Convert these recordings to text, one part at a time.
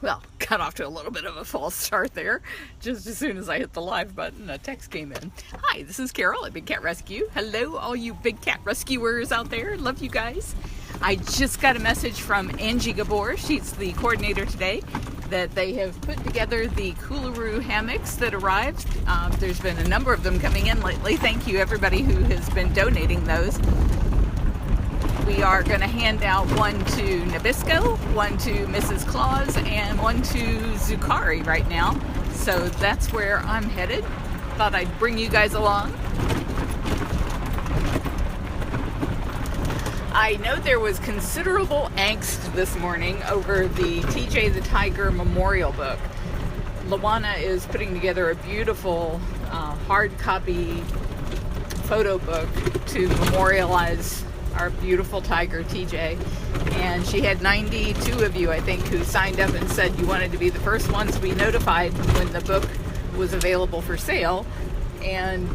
Well, got off to a little bit of a false start there. Just as soon as I hit the live button, a text came in. Hi, this is Carol at Big Cat Rescue. Hello, all you big cat rescuers out there. Love you guys. I just got a message from Angie Gabor. She's the coordinator today, that they have put together the Coolaroos hammocks that arrived. There's been a number of them coming in lately. Thank you, everybody who has been donating those. We are going to hand out one to Nabisco, one to Mrs. Claus, and one to Zucari right now. So that's where I'm headed. Thought I'd bring you guys along. I know there was considerable angst this morning over the TJ the Tiger Memorial book. Luana is putting together a beautiful hard copy photo book to memorialize our beautiful tiger TJ, and she had 92 of you, I think, who signed up and said you wanted to be the first ones to be notified when the book was available for sale. And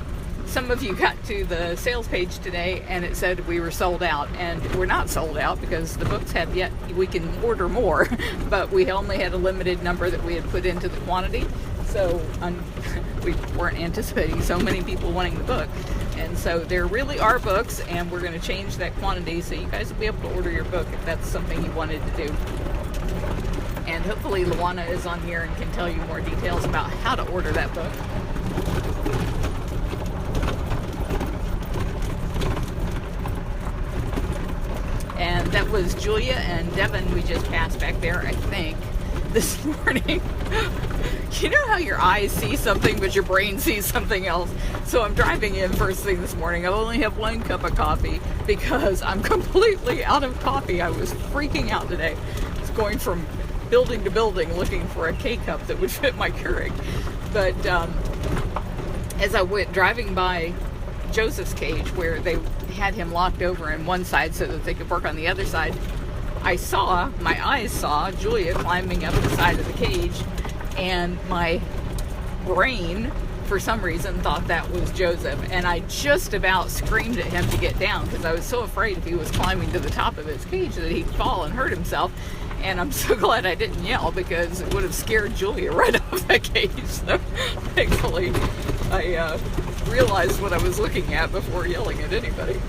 some of you got to the sales page today and it said we were sold out, and we're not sold out because the books have yet, we can order more, but we only had a limited number that we had put into the quantity. So we weren't anticipating so many people wanting the book. And so there really are books, and we're going to change that quantity so you guys will be able to order your book if that's something you wanted to do. And hopefully Luana is on here and can tell you more details about how to order that book. And that was Julia and Devin we just passed back there, I think, this morning. You know how your eyes see something but your brain sees something else? So I'm driving in first thing this morning. I only have one cup of coffee because I'm completely out of coffee. I was freaking out today. I was going from building to building looking for a K-cup that would fit my Keurig. But as I went driving by Joseph's cage, where they had him locked over in one side so that they could work on the other side, my eyes saw Julia climbing up the side of the cage, and my brain, for some reason, thought that was Joseph. And I just about screamed at him to get down because I was so afraid if he was climbing to the top of his cage that he'd fall and hurt himself. And I'm so glad I didn't yell because it would have scared Julia right off that cage. So thankfully, I realized what I was looking at before yelling at anybody.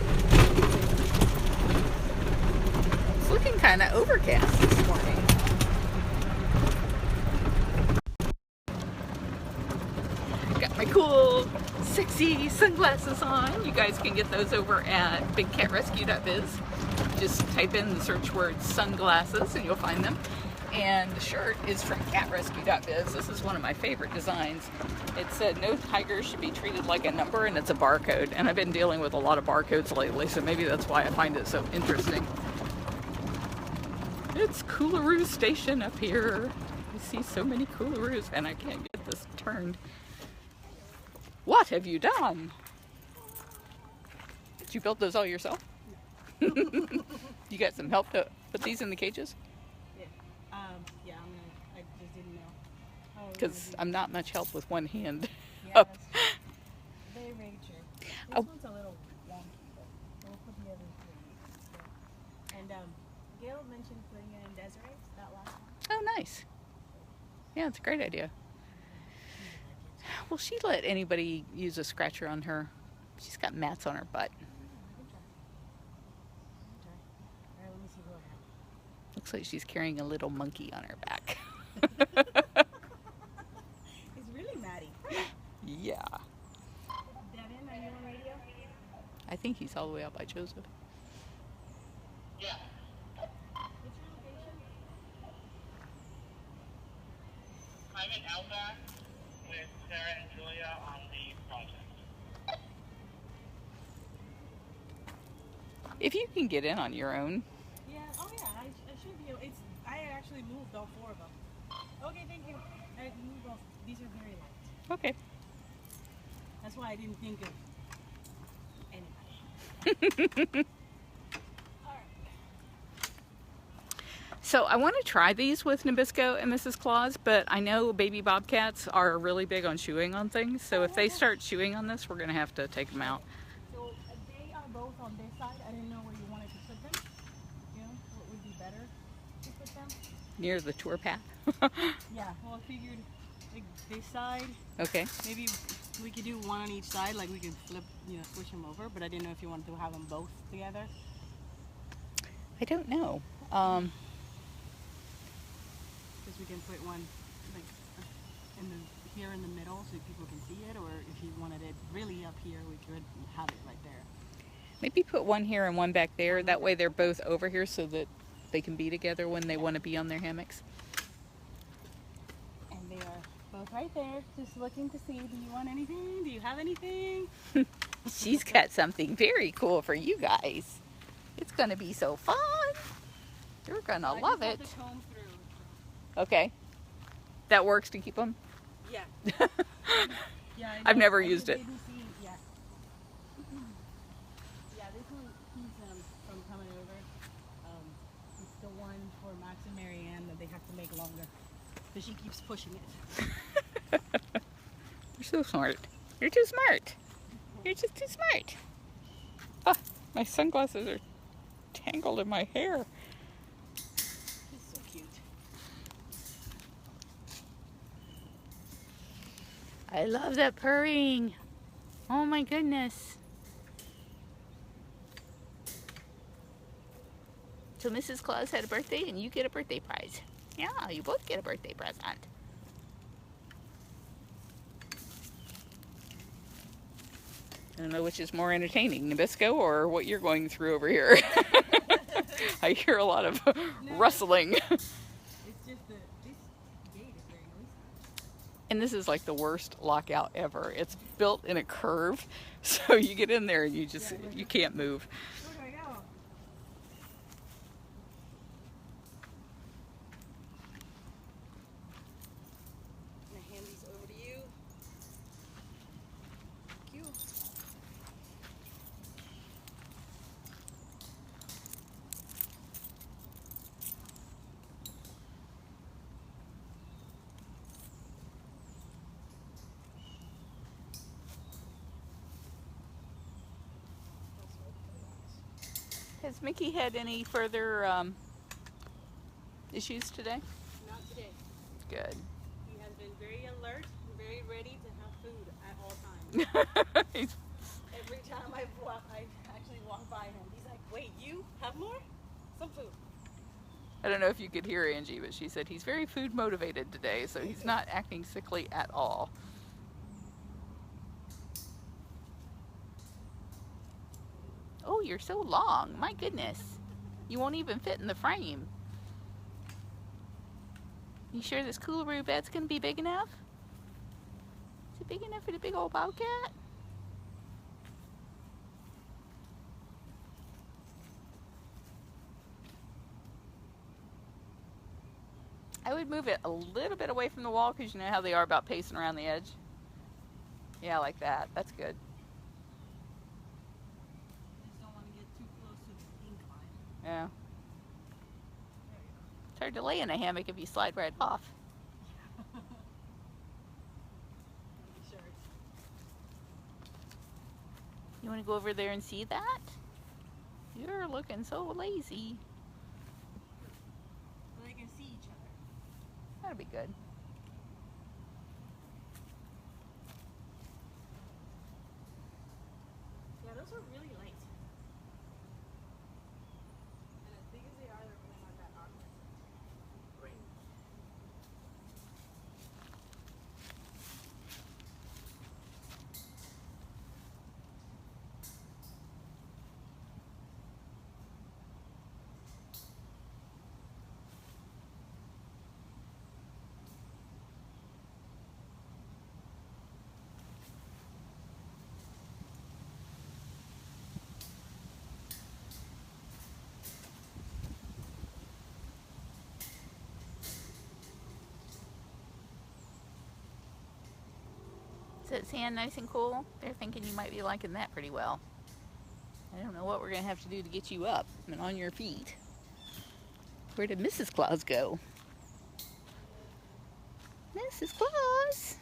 It's looking kind of overcast this morning. Got my cool, sexy sunglasses on. You guys can get those over at bigcatrescue.biz. Just type in the search word sunglasses and you'll find them. And the shirt is from catrescue.biz. This is one of my favorite designs. It said no tiger should be treated like a number, and it's a barcode. And I've been dealing with a lot of barcodes lately, so maybe that's why I find it so interesting. It's Coolaroos Station up here. I see so many Coolaroos and I can't get this turned. What have you done? Did you build those all yourself? You got some help to put these in the cages? Yeah, I just didn't know. Because I'm not much help with one hand Yeah, up. very, very true. This Oh. one's a little wonky, but we'll put the other three. And Gail mentioned putting it in Desiree, that last one. Oh, nice. Yeah, it's a great idea. Will she let anybody use a scratcher on her? She's got mats on her butt. Alright, let me see who I have. Looks like she's carrying a little monkey on her back. It's really Maddie. Yeah. Devin, are you on radio? I think he's all the way out by Joseph. Yeah, What's your location? I'm in Outback with Sarah and Julia on the project. If you can get in on your own. Yeah, oh yeah, I should be able, I actually moved all four of them. Okay, thank you. I moved all, these are very light. Okay. That's why I didn't think of anybody. So I want to try these with Nabisco and Mrs. Claus, but I know baby bobcats are really big on chewing on things. So if they start chewing on this, we're going to have to take them out. So they are both on this side. I didn't know where you wanted to put them. You know, what would be better to put them? Near the tour path. Yeah, well, I figured like this side, Okay. maybe we could do one on each side, like we could flip, you know, switch them over, but I didn't know if you wanted to have them both together. I don't know. Because we can put one like here in the middle so people can see it, or if you wanted it really up here, we could have it right there. Maybe put one here and one back there. That way they're both over here so that they can be together when they want to be on their hammocks. And they are both right there, just looking to see, do you want anything? Do you have anything? She's got something very cool for you guys. It's going to be so fun. You're going to love it. To comb through. Okay. That works to keep them? Yeah. Yeah, I've never used it. Yeah. Yeah, this one keeps them from coming over. It's the one for Max and Marianne that they have to make longer. But she keeps pushing it. You're so smart. You're too smart. You're just too smart. Ah, my sunglasses are tangled in my hair. It's so cute. I love that purring. Oh my goodness. So Mrs. Claus had a birthday and you get a birthday prize. Yeah, you both get a birthday present. I don't know which is more entertaining, Nabisco or what you're going through over here. I hear a lot of rustling. It's just this gate is very noisy. And this is like the worst lockout ever. It's built in a curve, so you get in there and you can't move. Where do I go? I'm gonna hand these over to you. Thank you. Has Mickey had any further issues today? Not today. Good. He has been very alert and very ready to have food at all times. Every time I actually walk by him, he's like, wait, you have more? Some food. I don't know if you could hear Angie, but she said he's very food motivated today, so he's not acting sickly at all. Oh, you're so long. My goodness. You won't even fit in the frame. You sure this Coolaroo bed's going to be big enough? Is it big enough for the big old bobcat? I would move it a little bit away from the wall because you know how they are about pacing around the edge. Yeah, like that. That's good. Yeah. It's hard to lay in a hammock if you slide right off. You want to go over there and see that? You're looking so lazy. So they can see each other. That'd be good. Yeah, those are really light. And as big as they are, they're really not that obvious. Great. Is that sand nice and cool? They're thinking you might be liking that pretty well. I don't know what we're going to have to do to get you up and on your feet. Where did Mrs. Claus go? Mrs. Claus!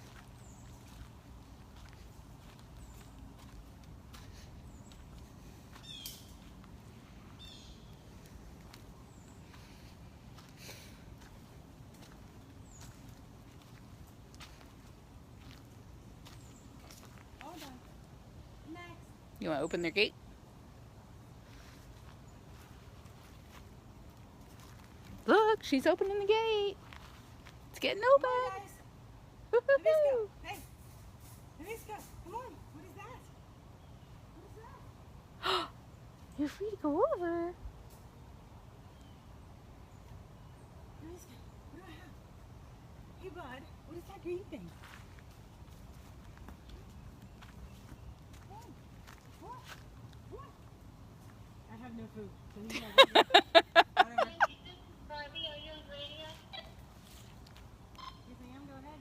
You want to open their gate? Look, she's opening the gate. It's getting Come open. on, guys. Woohoo! Hey, Aniska, come on. What is that? What is that? You're free to go over. Aniska, what do I have? Hey, bud, what is that green thing? What? I have no food. So you know, whatever. Barbie, are you on radio? Yes, I am. Go ahead.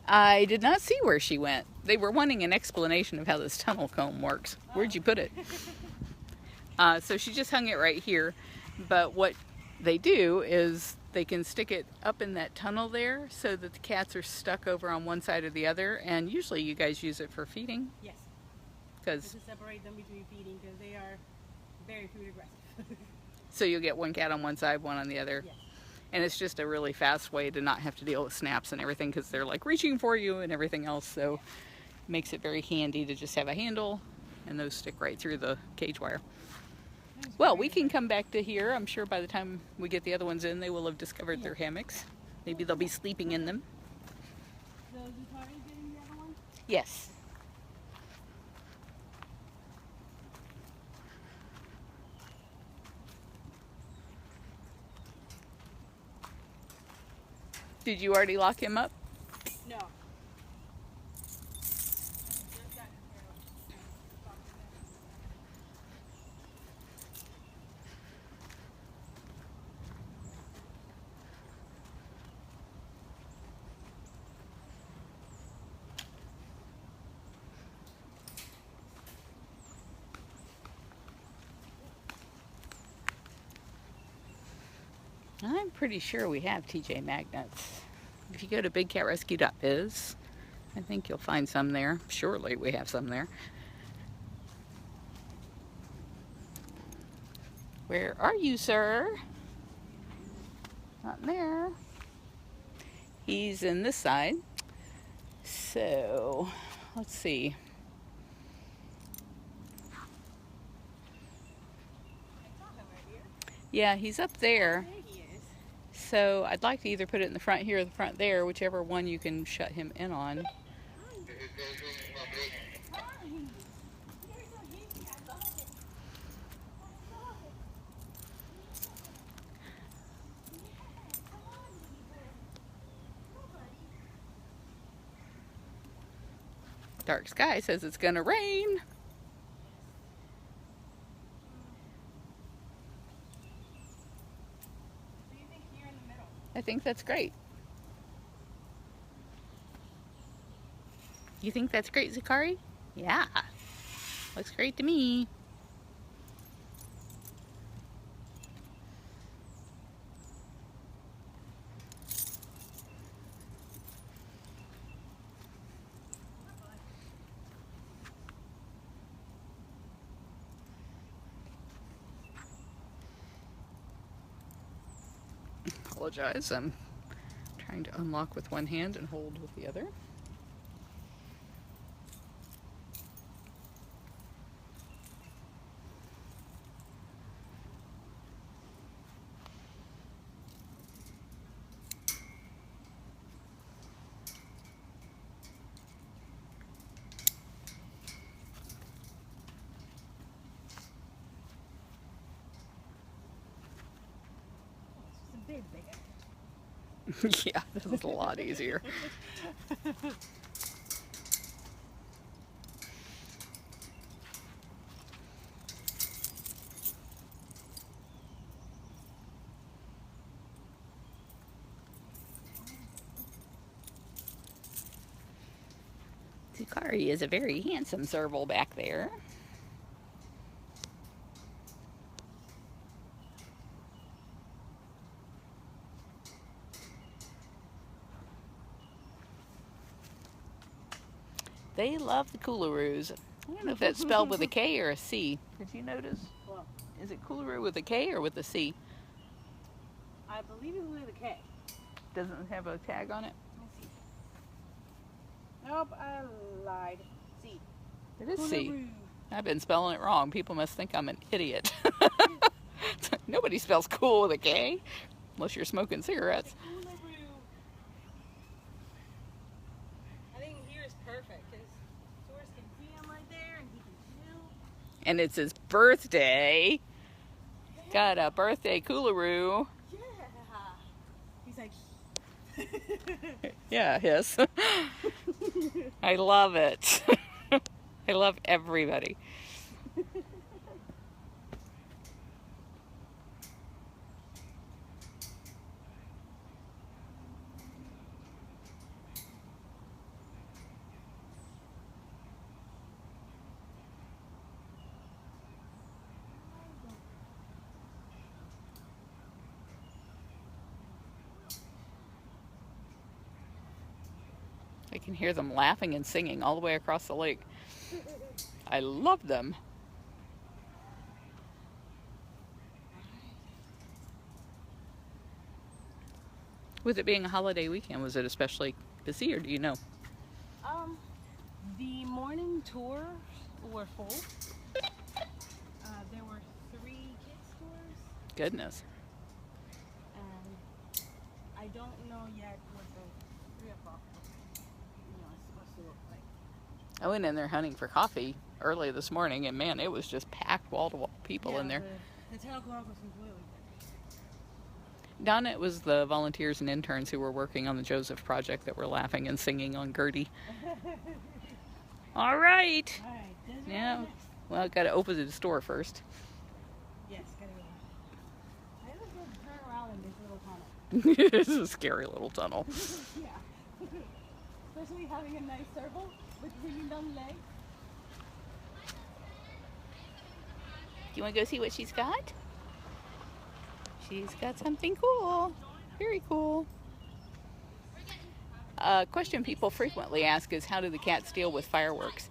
I did not see where she went. They were wanting an explanation of how this tunnel comb works. Where'd you put it? So she just hung it right here. But what they do is they can stick it up in that tunnel there so that the cats are stuck over on one side or the other. And usually you guys use it for feeding. Yes. Because To separate them between feeding because they are very food aggressive. so you'll get one cat on one side, one on the other. Yes. And it's just a really fast way to not have to deal with snaps and everything because they're like reaching for you and everything else. So it makes it very handy to just have a handle and those stick right through the cage wire. Well, we can come back to here. I'm sure by the time we get the other ones in, they will have discovered their hammocks. Maybe they'll be sleeping in them. So is Zutari getting the other one? Yes. Did you already lock him up? No. I'm pretty sure we have TJ magnets. If you go to bigcatrescue.biz, I think you'll find some there. Surely we have some there. Where are you, sir? Not there. He's in this side. So, let's see. Yeah, he's up there. There he is. So I'd like to either put it in the front here or the front there, whichever one you can shut him in on. Hi. You're so easy. I love it. I love it. Yeah, come on, people. Nobody. Dark sky says it's gonna rain. So you think here in the middle? I think that's great. You think that's great, Zakari? Yeah. Looks great to me. Apologize. I'm trying to unlock with one hand and hold with the other. It's a bit bigger. Yeah, this is a lot easier. Zakari is a very handsome serval back there. They love the Coolaroos. I don't know if that's spelled with a K or a C. Did you notice? Well, Is it Coolaroo with a K or with a C? I believe it's with a K. Doesn't have a tag on it? Let me see. Nope, I lied. C. It is C. Coolaroos. I've been spelling it wrong. People must think I'm an idiot. Nobody spells cool with a K unless you're smoking cigarettes. Coolaroo. I think here is perfect because tourists can see him right there and he can chill. And it's his birthday. Got a birthday Coolaroo. Yeah. He's like, Yeah, his. I love it. I love everybody. I can hear them laughing and singing all the way across the lake. I love them. With it being a holiday weekend, was it especially busy, or do you know? the morning tours were full. There were 3 kids tours. Goodness. And I don't know yet what the 3 o'clock is supposed to look like. I went in there hunting for coffee early this morning, and man, it was just packed wall to wall people in there. The 10 o'clock was completely Donna, it was the volunteers and interns who were working on the Joseph project that were laughing and singing on Gertie. All right. All right. Yeah. Well, I've got to open the store first. Yes, gotta go. I just want to turn around in this little tunnel. This is a scary little tunnel. Yeah. Especially having a nice circle with hanging down legs. You want to go see what she's got? She's got something cool. Very cool. A question people frequently ask is, how do the cats deal with fireworks?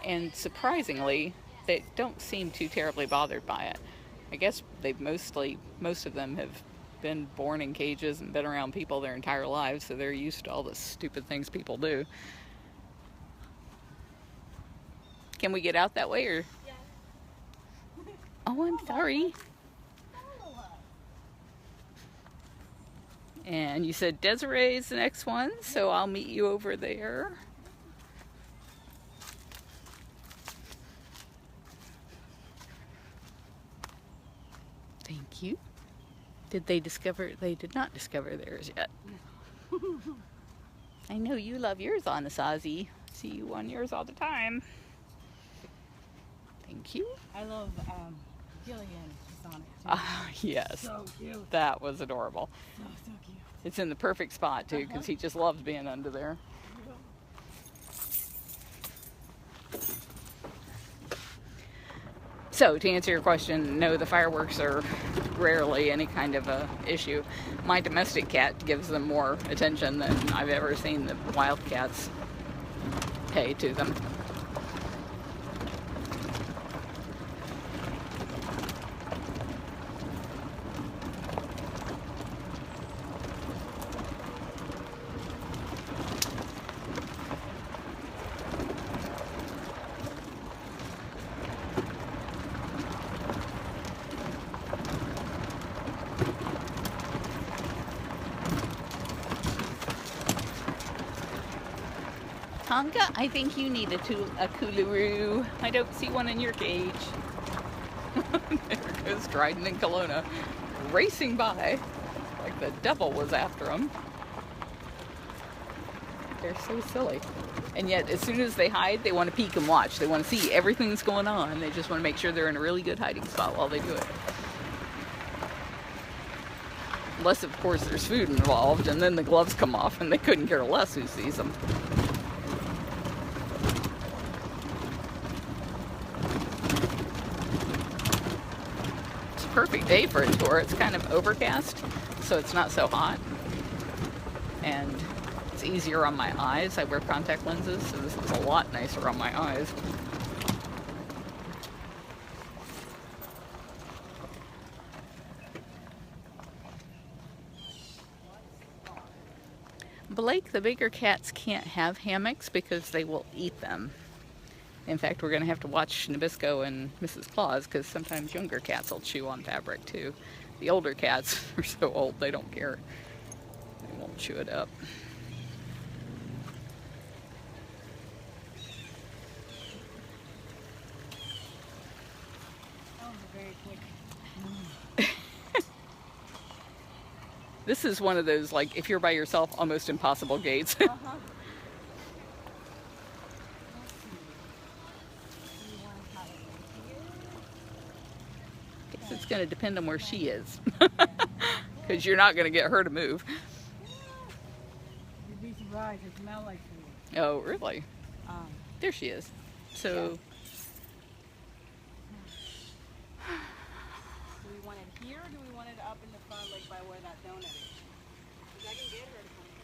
And surprisingly, they don't seem too terribly bothered by it. I guess most of them have been born in cages and been around people their entire lives, so they're used to all the stupid things people do. Can we get out that way, or? Yeah. Oh, I'm sorry. And you said Desiree is the next one, so I'll meet you over there. Thank you. Did they discover? They did not discover theirs yet. I know you love yours, Anasazi. See you on yours all the time. Thank you. I love Gillian on it too. Ah, yes. So cute. That was adorable. So cute. It's in the perfect spot too, because he just loves being under there. So, to answer your question, no, the fireworks are rarely any kind of a issue. My domestic cat gives them more attention than I've ever seen the wild cats pay to them. Tonka, I think you need a Coolaroo. I don't see one in your cage. There goes Dryden and Kelowna, racing by like the devil was after them. They're so silly. And yet, as soon as they hide, they want to peek and watch. They want to see everything that's going on. They just want to make sure they're in a really good hiding spot while they do it. Unless, of course, there's food involved, and then the gloves come off, and they couldn't care less who sees them. Perfect day for a tour. It's kind of overcast, so it's not so hot, and it's easier on my eyes. I wear contact lenses, so this is a lot nicer on my eyes. Blake, the bigger cats can't have hammocks because they will eat them. In fact, we're going to have to watch Nabisco and Mrs. Claus because sometimes younger cats will chew on fabric too. The older cats are so old they don't care. They won't chew it up. That was very quick. This is one of those, like, if you're by yourself, almost impossible gates. Uh-huh. Guess it's going to depend on where she is. Because you're not going to get her to move. You'd be surprised. It smells like food. Oh, really? Um, There she is. So, do we want it here or do we want it up in the front, like by where that donut is? 'Cause I can get her to come in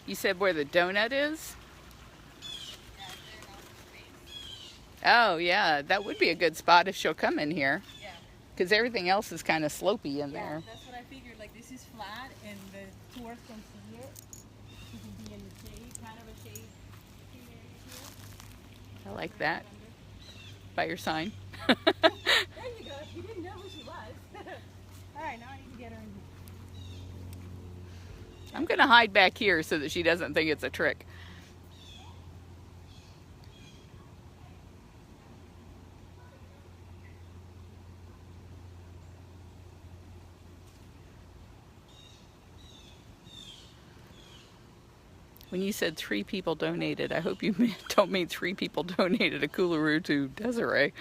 here. you said where the donut is? Yeah, is there enough space? Oh, yeah. That would be a good spot if she'll come in here. Yeah. Because everything else is kind of slopey in Yeah, there. that's what I figured. Like this is flat and the tourists can see it. She can be in the shade, kind of a shade area here. I like that. By your sign. There you go. She didn't know who she was. All right, now I need to get her in here. I'm going to hide back here so that she doesn't think it's a trick. When you said 3 people donated, I hope you don't mean 3 people donated a Coolaroo to Desiree.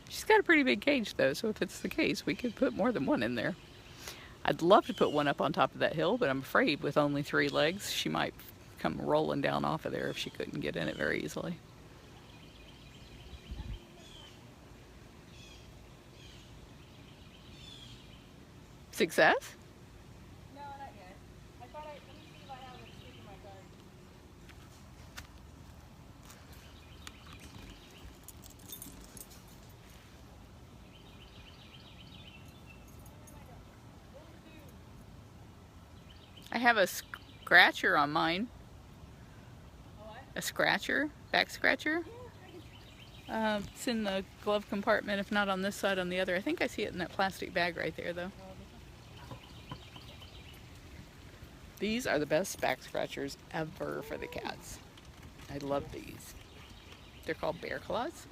She's got a pretty big cage though, so if it's the case, we could put more than one in there. I'd love to put one up on top of that hill, but I'm afraid with only 3 legs, she might come rolling down off of there if she couldn't get in it very easily. Success? No, not yet. I thought let me see if I have a stick in my garden. I have a scratcher on mine. A what? A scratcher, back scratcher. It's in the glove compartment, if not on this side, on the other. I think I see it in that plastic bag right there, though. These are the best back scratchers ever for the cats. I love these. They're called bear claws.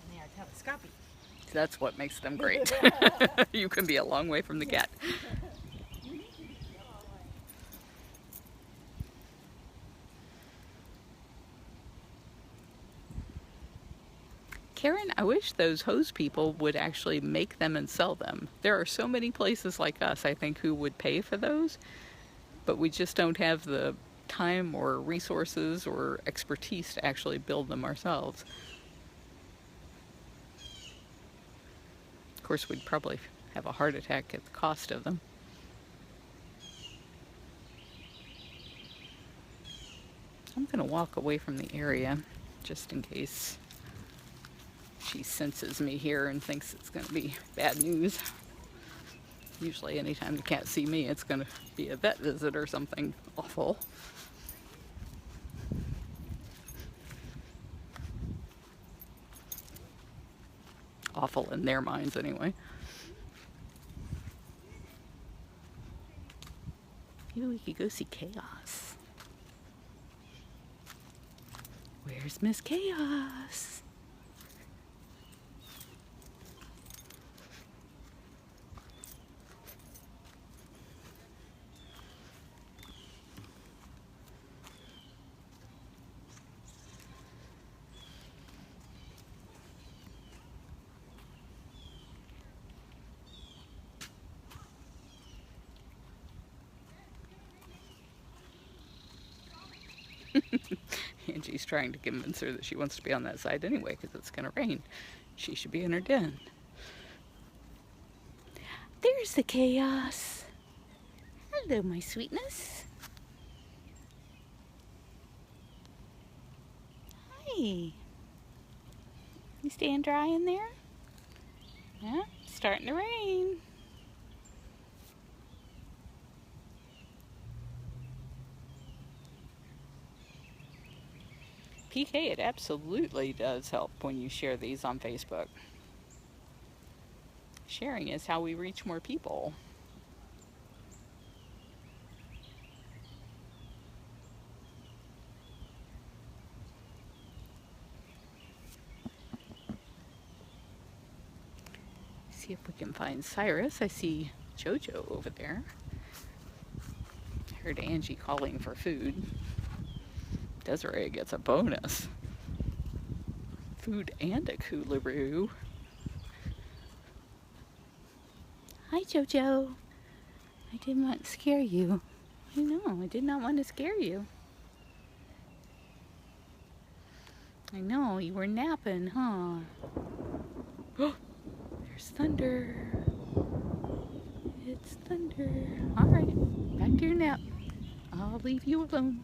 And they are telescopic. That's what makes them great. You can be a long way from the cat. Karen, I wish those hose people would actually make them and sell them. There are so many places like us, I think, who would pay for those, but we just don't have the time or resources or expertise to actually build them ourselves. Of course, we'd probably have a heart attack at the cost of them. I'm going to walk away from the area just in case she senses me here and thinks it's going to be bad news. Usually anytime the cat see me, it's going to be a vet visit or something awful. Awful in their minds anyway. Maybe we could go see Chaos. Where's Miss Chaos? Angie's trying to convince her that she wants to be on that side anyway because it's going to rain. She should be in her den. there's the chaos. Hello, my sweetness. Hi. You staying dry in there? Yeah, it's starting to rain. PK, it absolutely does help when you share these on Facebook. Sharing is how we reach more people. See if we can find Cyrus. I see Jojo over there. I heard Angie calling for food. Desiree gets a bonus. Food and a Coolaroo. Hi, Jojo. I didn't want to scare you. I know, I did not want to scare you. I know, you were napping, huh? Oh, there's thunder. It's thunder. All right, back to your nap. I'll leave you alone.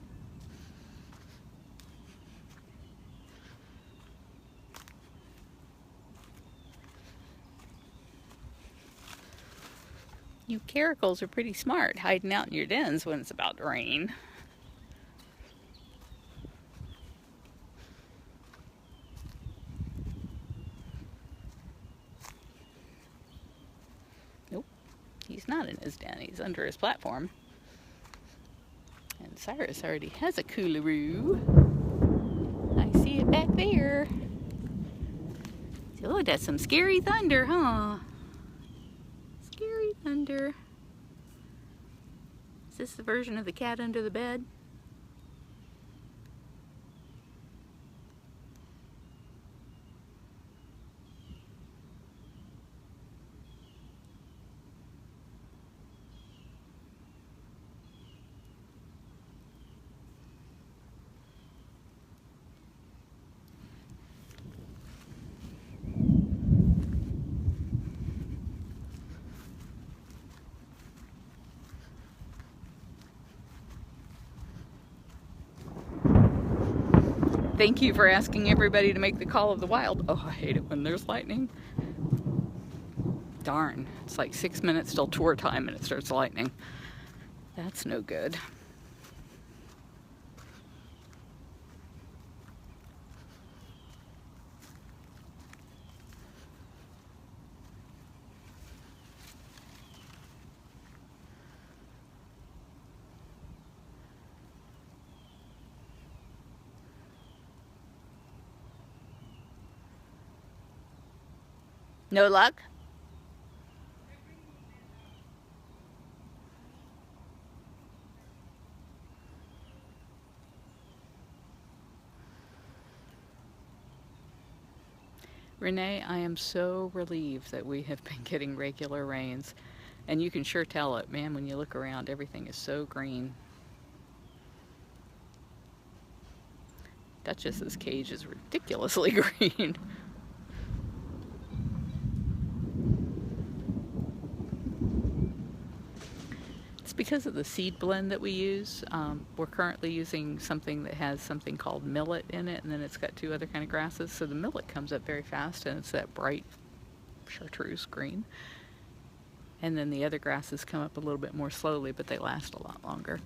You caracals are pretty smart, hiding out in your dens when it's about to rain. Nope, he's not in his den. He's under his platform. And Cyrus already has a Coolaroo. I see it back there. Oh, that's some scary thunder, huh? Scary thunder. Is this the version of the cat under the bed? Thank you for asking everybody to make the call of the wild. Oh, I hate it when there's lightning. Darn, it's like 6 minutes till tour time and it starts lightning. That's no good. No luck? Renee, I am so relieved that we have been getting regular rains. And you can sure tell it, man, when you look around, everything is so green. Duchess's cage is ridiculously green. It's because of the seed blend that we use. We're currently using something that has something called millet in it, and then it's got 2 other kind of grasses. So the millet comes up very fast, and it's that bright chartreuse green. And then the other grasses come up a little bit more slowly, but they last a lot longer.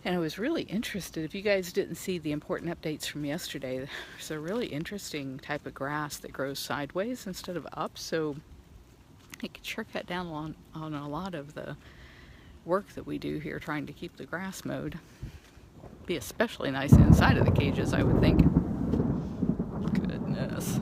And I was really interested, if you guys didn't see the important updates from yesterday, there's a really interesting type of grass that grows sideways instead of up, so it could sure cut down on a lot of the work that we do here trying to keep the grass mowed. Be especially nice inside of the cages, I would think. Goodness.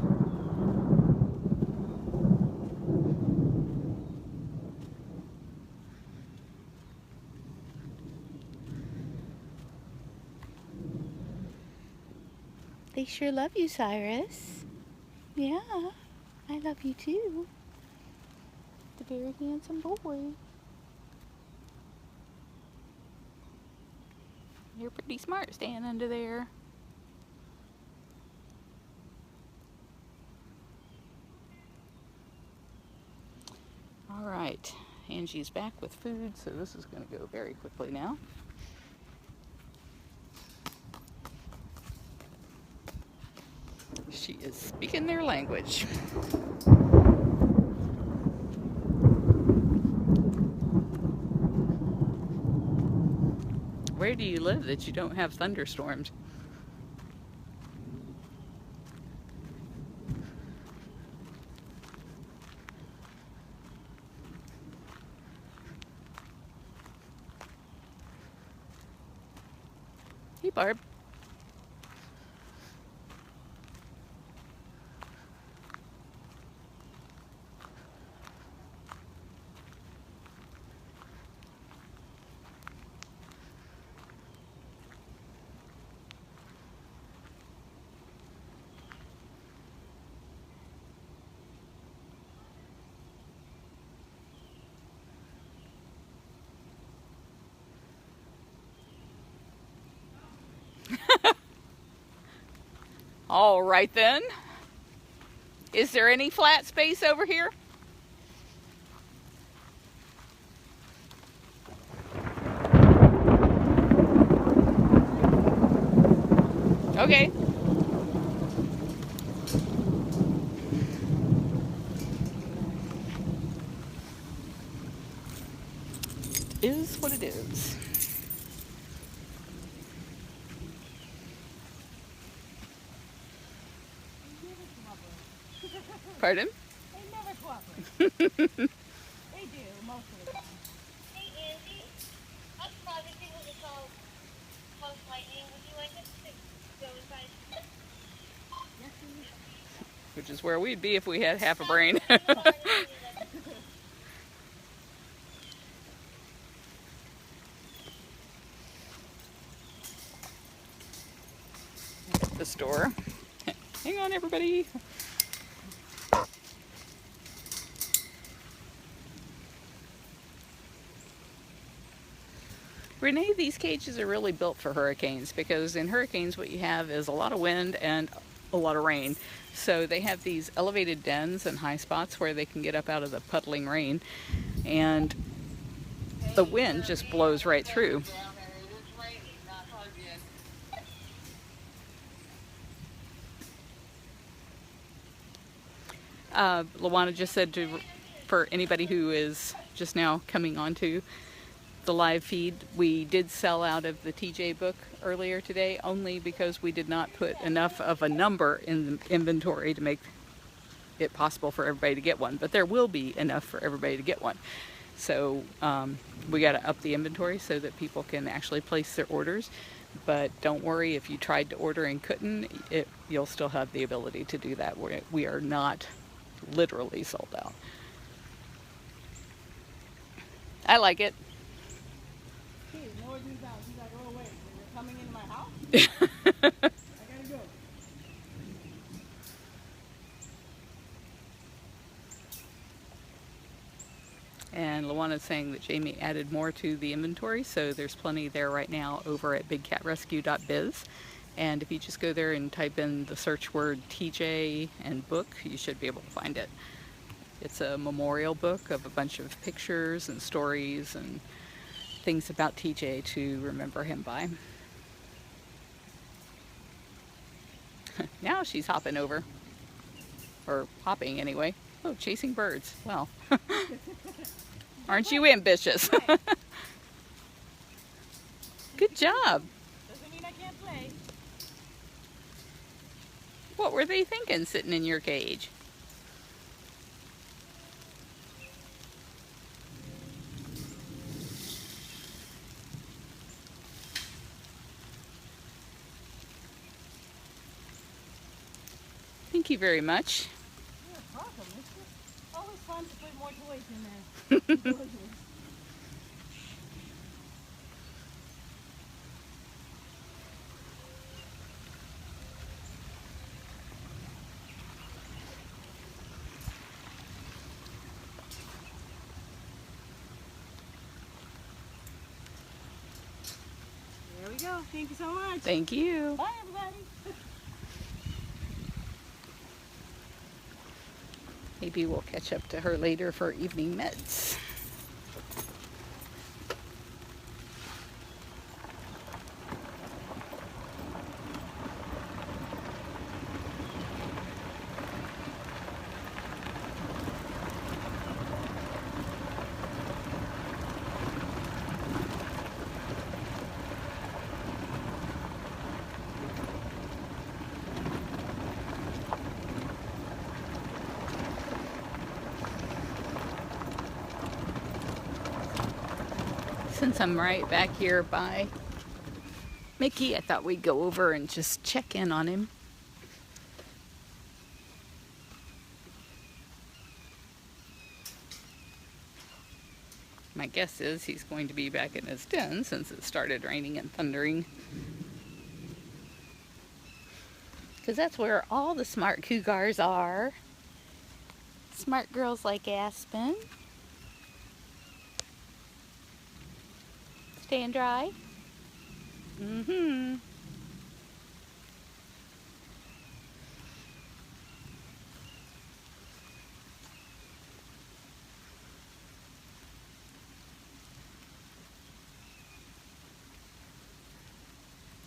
They sure love you, Cyrus. Yeah, I love you too. The very handsome boy. You're pretty smart staying under there. All All right, Angie's back with food, so this is going to go very quickly now. She is speaking their language. Where do you live that you don't have thunderstorms? Hey, Barb. All right then. Is there any flat space over here? Okay. It is what it is. Pardon? They never cooperate. They do, most of the time. Hey, Angie. I'm probably thinking it's all close lightning. Would you like us to go inside? Yes, please. Which is where we'd be if we had half a brain. The store. Hang on, everybody. Renee, these cages are really built for hurricanes because in hurricanes what you have is a lot of wind and a lot of rain. So they have these elevated dens and high spots where they can get up out of the puddling rain, and the wind just blows right through. Luana just said for anybody who is just now coming onto the live feed, we did sell out of the TJ book earlier today only because we did not put enough of a number in the inventory to make it possible for everybody to get one. But there will be enough for everybody to get one. So we got to up the inventory so that people can actually place their orders. But don't worry, if you tried to order and couldn't, you'll still have the ability to do that. We are not literally sold out. I like it. Hey, no worries about it. He's like, oh wait, you're coming into my house? I gotta go. And Luana's saying that Jamie added more to the inventory, so there's plenty there right now over at bigcatrescue.biz. And if you just go there and type in the search word TJ and book, you should be able to find it. It's a memorial book of a bunch of pictures and stories and things about TJ to remember him by. Now she's hopping over. Or hopping anyway. Oh, chasing birds. Well, aren't you ambitious? Good job. Doesn't mean I can't play. What were they thinking sitting in your cage? Thank you very much. You're welcome. It's just always fun to put more toys in there. There we go. Thank you so much. Thank you. Bye, everybody. Maybe we'll catch up to her later for evening meds. Since I'm right back here by Mickey, I thought we'd go over and just check in on him. My guess is he's going to be back in his den since it started raining and thundering. Because that's where all the smart cougars are. Smart girls like Aspen. Staying dry? Mm-hmm.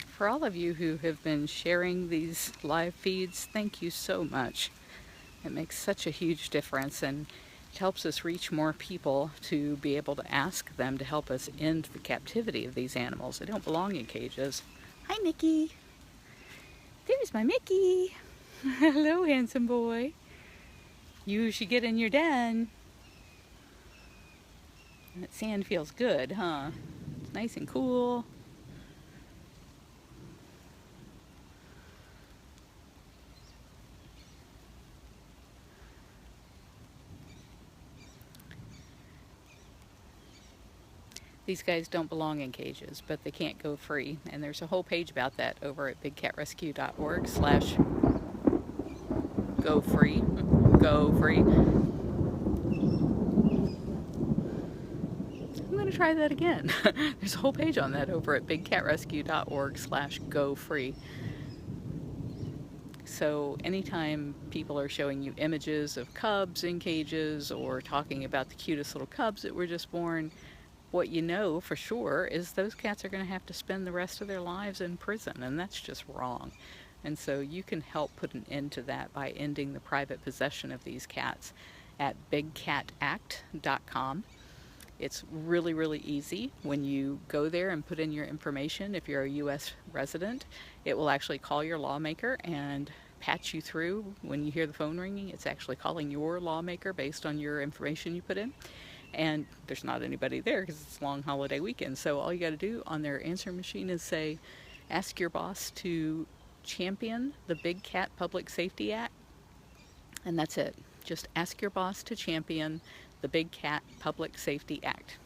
For all of you who have been sharing these live feeds, thank you so much. It makes such a huge difference, and it helps us reach more people to be able to ask them to help us end the captivity of these animals. They don't belong in cages. Hi, Mickey. There's my Mickey. Hello, handsome boy. You should get in your den. That sand feels good, huh? It's nice and cool. These guys don't belong in cages, but they can't go free. And there's a whole page about that over at bigcatrescue.org/go free. Go free. I'm going to try that again. There's a whole page on that over at bigcatrescue.org/go free. So anytime people are showing you images of cubs in cages or talking about the cutest little cubs that were just born, what you know for sure is those cats are going to have to spend the rest of their lives in prison, and that's just wrong. And so you can help put an end to that by ending the private possession of these cats at bigcatact.com. It's really, really easy. When you go there and put in your information, if you're a U.S. resident, it will actually call your lawmaker and patch you through. When you hear the phone ringing, it's actually calling your lawmaker based on your information you put in. And there's not anybody there because it's a long holiday weekend. So all you got to do on their answer machine is say, ask your boss to champion the Big Cat Public Safety Act. And that's it. Just ask your boss to champion the Big Cat Public Safety Act.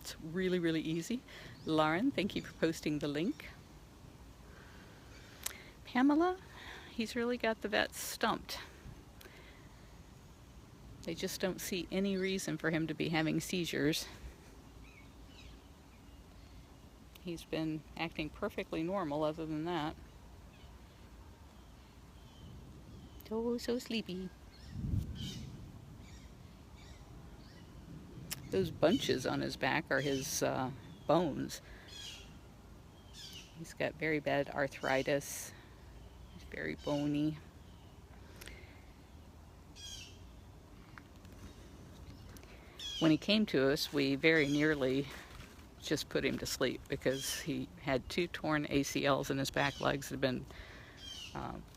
It's really, really easy. Lauren, thank you for posting the link. Pamela, he's really got the vets stumped. They just don't see any reason for him to be having seizures. He's been acting perfectly normal other than that. Oh, so sleepy. Those bunches on his back are his bones. He's got very bad arthritis. He's very bony. When he came to us, we very nearly just put him to sleep because he had 2 torn ACLs in his back legs that had been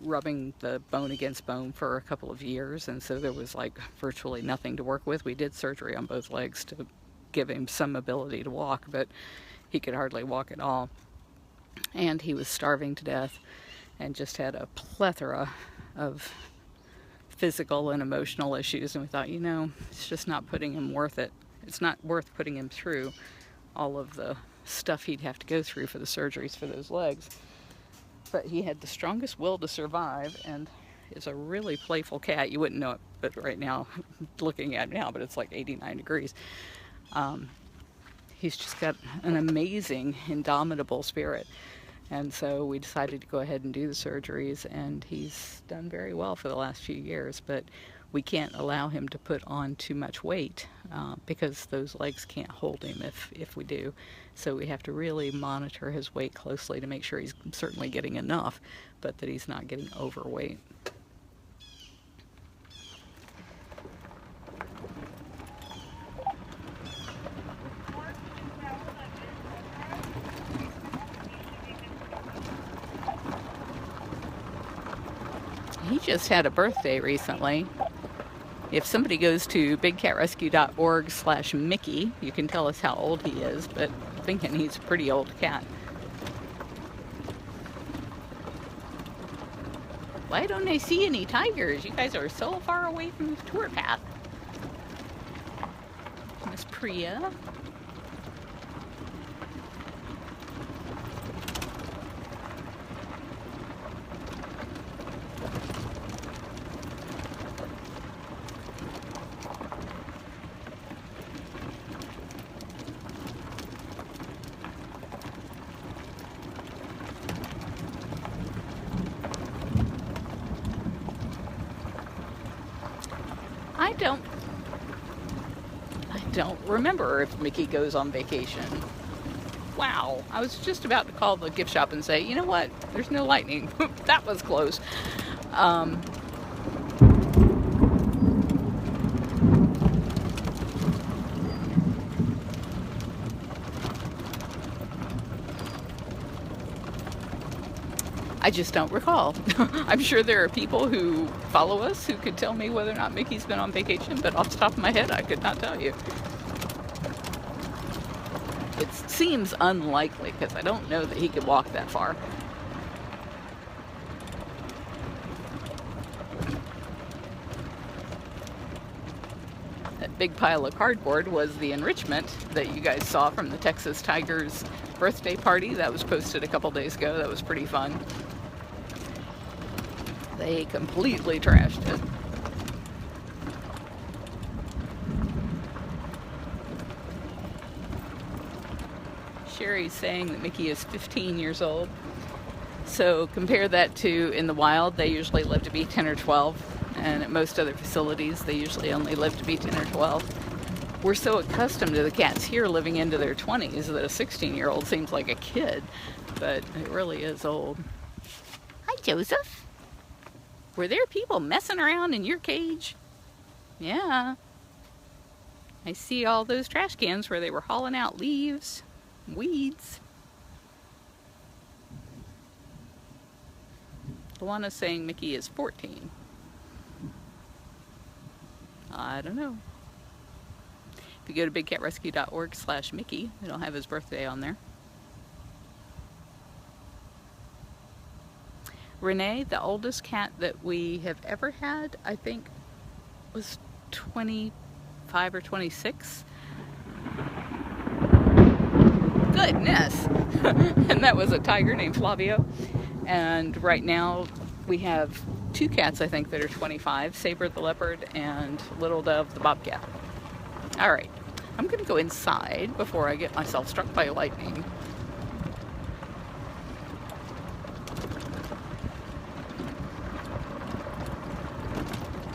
rubbing the bone against bone for a couple of years, and so there was like virtually nothing to work with. We did surgery on both legs to give him some ability to walk, but he could hardly walk at all. And he was starving to death and just had a plethora of physical and emotional issues, and we thought, you know, it's just not putting him worth it. It's not worth putting him through all of the stuff he'd have to go through for the surgeries for those legs. But he had the strongest will to survive and is a really playful cat. You wouldn't know it, but right now, looking at it now, but it's like 89 degrees. He's just got an amazing, indomitable spirit. And so we decided to go ahead and do the surgeries, and he's done very well for the last few years. But we can't allow him to put on too much weight because those legs can't hold him if we do. So we have to really monitor his weight closely to make sure he's certainly getting enough, but that he's not getting overweight. He just had a birthday recently. If somebody goes to bigcatrescue.org/Mickey, you can tell us how old he is, but I'm thinking he's a pretty old cat. Why don't I see any tigers? You guys are so far away from the tour path. Miss Priya. I don't remember if Mickey goes on vacation. Wow, I was just about to call the gift shop and say, you know what, there's no lightning. That was close. I just don't recall. I'm sure there are people who follow us who could tell me whether or not Mickey's been on vacation, but off the top of my head, I could not tell you. It seems unlikely because I don't know that he could walk that far. That big pile of cardboard was the enrichment that you guys saw from the Texas Tigers birthday party. That was posted a couple days ago. That was pretty fun. They completely trashed it. Sherry's saying that Mickey is 15 years old. So compare that to in the wild, they usually live to be 10 or 12. And at most other facilities, they usually only live to be 10 or 12. We're so accustomed to the cats here living into their 20s that a 16-year-old seems like a kid, but it really is old. Hi, Joseph. Were there people messing around in your cage? Yeah. I see all those trash cans where they were hauling out leaves, weeds. Luana's saying Mickey is 14. I don't know. If you go to bigcatrescue.org/Mickey, it'll have his birthday on there. Renee, the oldest cat that we have ever had, I think was 25 or 26. Goodness! And that was a tiger named Flavio. And right now we have two cats, I think, that are 25, Saber the leopard and Little Dove the bobcat. All right, I'm going to go inside before I get myself struck by lightning.